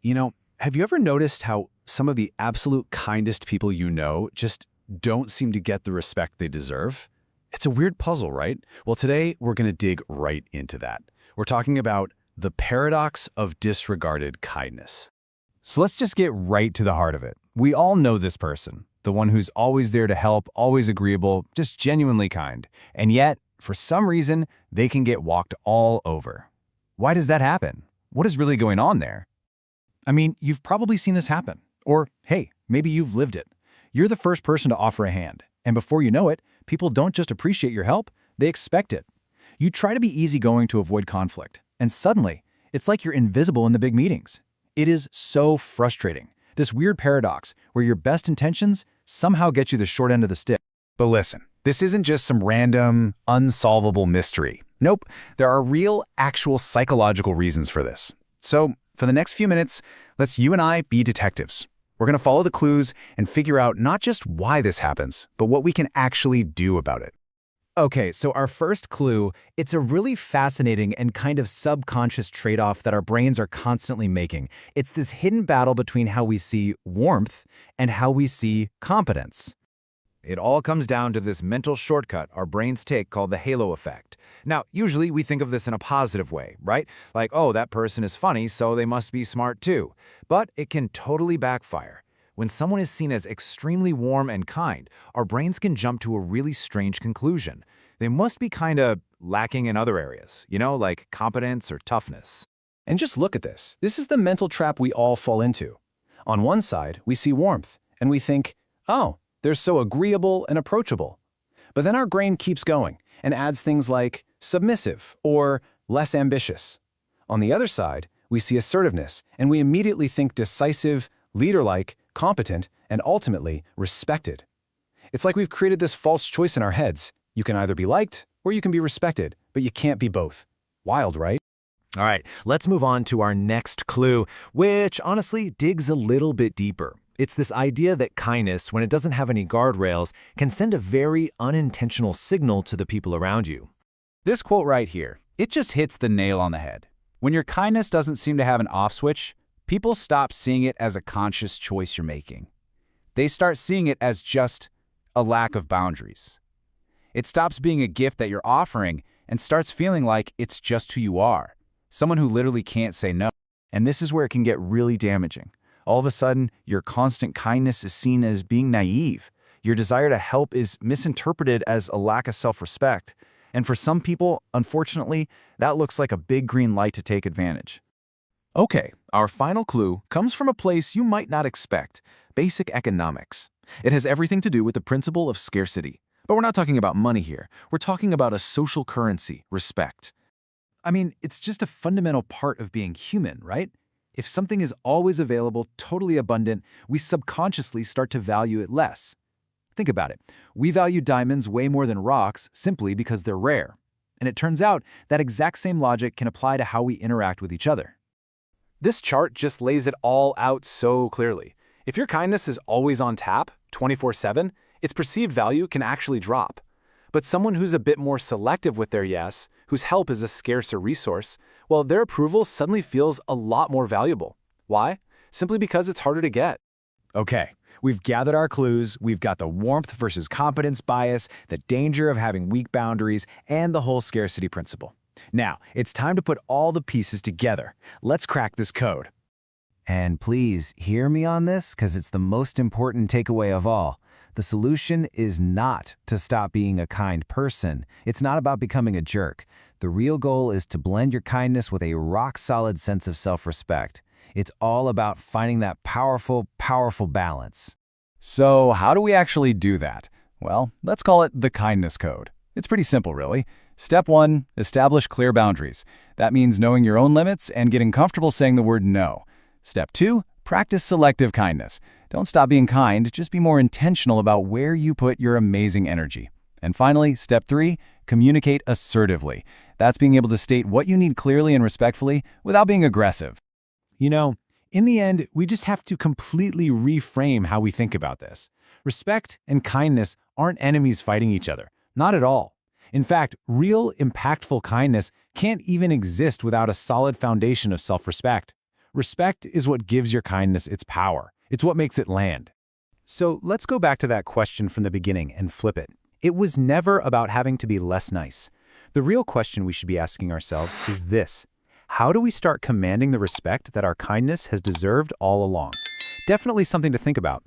You know, have you ever noticed how some of the absolute kindest people you know just don't seem to get the respect they deserve? It's a weird puzzle, right? Well, today we're going to dig right into that. We're talking about the paradox of disregarded kindness. So let's just get right to the heart of it. We all know this person, the one who's always there to help, always agreeable, just genuinely kind. And yet, for some reason, they can get walked all over. Why does that happen? What is really going on there? I mean, you've probably seen this happen. Or, hey, maybe you've lived it. You're the first person to offer a hand, and before you know it, people don't just appreciate your help, they expect it. You try to be easygoing to avoid conflict, and suddenly, it's like you're invisible in the big meetings. It is so frustrating, this weird paradox where your best intentions somehow get you the short end of the stick. But listen, this isn't just some random, unsolvable mystery. Nope, there are real, actual psychological reasons for this. So, for the next few minutes, let's you and I be detectives. We're going to follow the clues and figure out not just why this happens, but what we can actually do about it. Okay, so our first clue, it's a really fascinating and kind of subconscious trade-off that our brains are constantly making. It's this hidden battle between how we see warmth and how we see competence. It all comes down to this mental shortcut our brains take called the halo effect. Now, usually we think of this in a positive way, right? Like, oh, that person is funny, so they must be smart too. But it can totally backfire. When someone is seen as extremely warm and kind, our brains can jump to a really strange conclusion. They must be kind of lacking in other areas, like competence or toughness. And just look at this. This is the mental trap we all fall into. On one side, we see warmth, and we think, oh, they're so agreeable and approachable. But then our brain keeps going and adds things like submissive or less ambitious. On the other side, we see assertiveness, and we immediately think decisive, leader-like, competent, and ultimately respected. It's like we've created this false choice in our heads. You can either be liked or you can be respected, but you can't be both. Wild, right? All right, let's move on to our next clue, which honestly digs a little bit deeper. It's this idea that kindness, when it doesn't have any guardrails, can send a very unintentional signal to the people around you. This quote right here, it just hits the nail on the head. When your kindness doesn't seem to have an off switch, people stop seeing it as a conscious choice you're making. They start seeing it as just a lack of boundaries. It stops being a gift that you're offering and starts feeling like it's just who you are, someone who literally can't say no. And this is where it can get really damaging. All of a sudden, your constant kindness is seen as being naive. Your desire to help is misinterpreted as a lack of self-respect. And for some people, unfortunately, that looks like a big green light to take advantage. Okay, our final clue comes from a place you might not expect, basic economics. It has everything to do with the principle of scarcity. But we're not talking about money here. We're talking about a social currency, respect. I mean, it's just a fundamental part of being human, right? If something is always available, totally abundant, we subconsciously start to value it less. Think about it. We value diamonds way more than rocks simply because they're rare. And it turns out that exact same logic can apply to how we interact with each other. This chart just lays it all out so clearly. If your kindness is always on tap, 24/7, its perceived value can actually drop. But someone who's a bit more selective with their yes, whose help is a scarcer resource, well, their approval suddenly feels a lot more valuable. Why? Simply because it's harder to get. Okay, we've gathered our clues, we've got the warmth versus competence bias, the danger of having weak boundaries, and the whole scarcity principle. Now, it's time to put all the pieces together. Let's crack this code. And please hear me on this, because it's the most important takeaway of all. The solution is not to stop being a kind person. It's not about becoming a jerk. The real goal is to blend your kindness with a rock-solid sense of self-respect. It's all about finding that powerful, powerful balance. So how do we actually do that? Well, let's call it the kindness code. It's pretty simple, really. Step 1, establish clear boundaries. That means knowing your own limits and getting comfortable saying the word no. Step 2, practice selective kindness. Don't stop being kind, just be more intentional about where you put your amazing energy. And finally, step 3, communicate assertively. That's being able to state what you need clearly and respectfully without being aggressive. You know, in the end, we just have to completely reframe how we think about this. Respect and kindness aren't enemies fighting each other. Not at all. In fact, real, impactful kindness can't even exist without a solid foundation of self-respect. Respect is what gives your kindness its power. It's what makes it land. So let's go back to that question from the beginning and flip it. It was never about having to be less nice. The real question we should be asking ourselves is this: how do we start commanding the respect that our kindness has deserved all along? Definitely something to think about.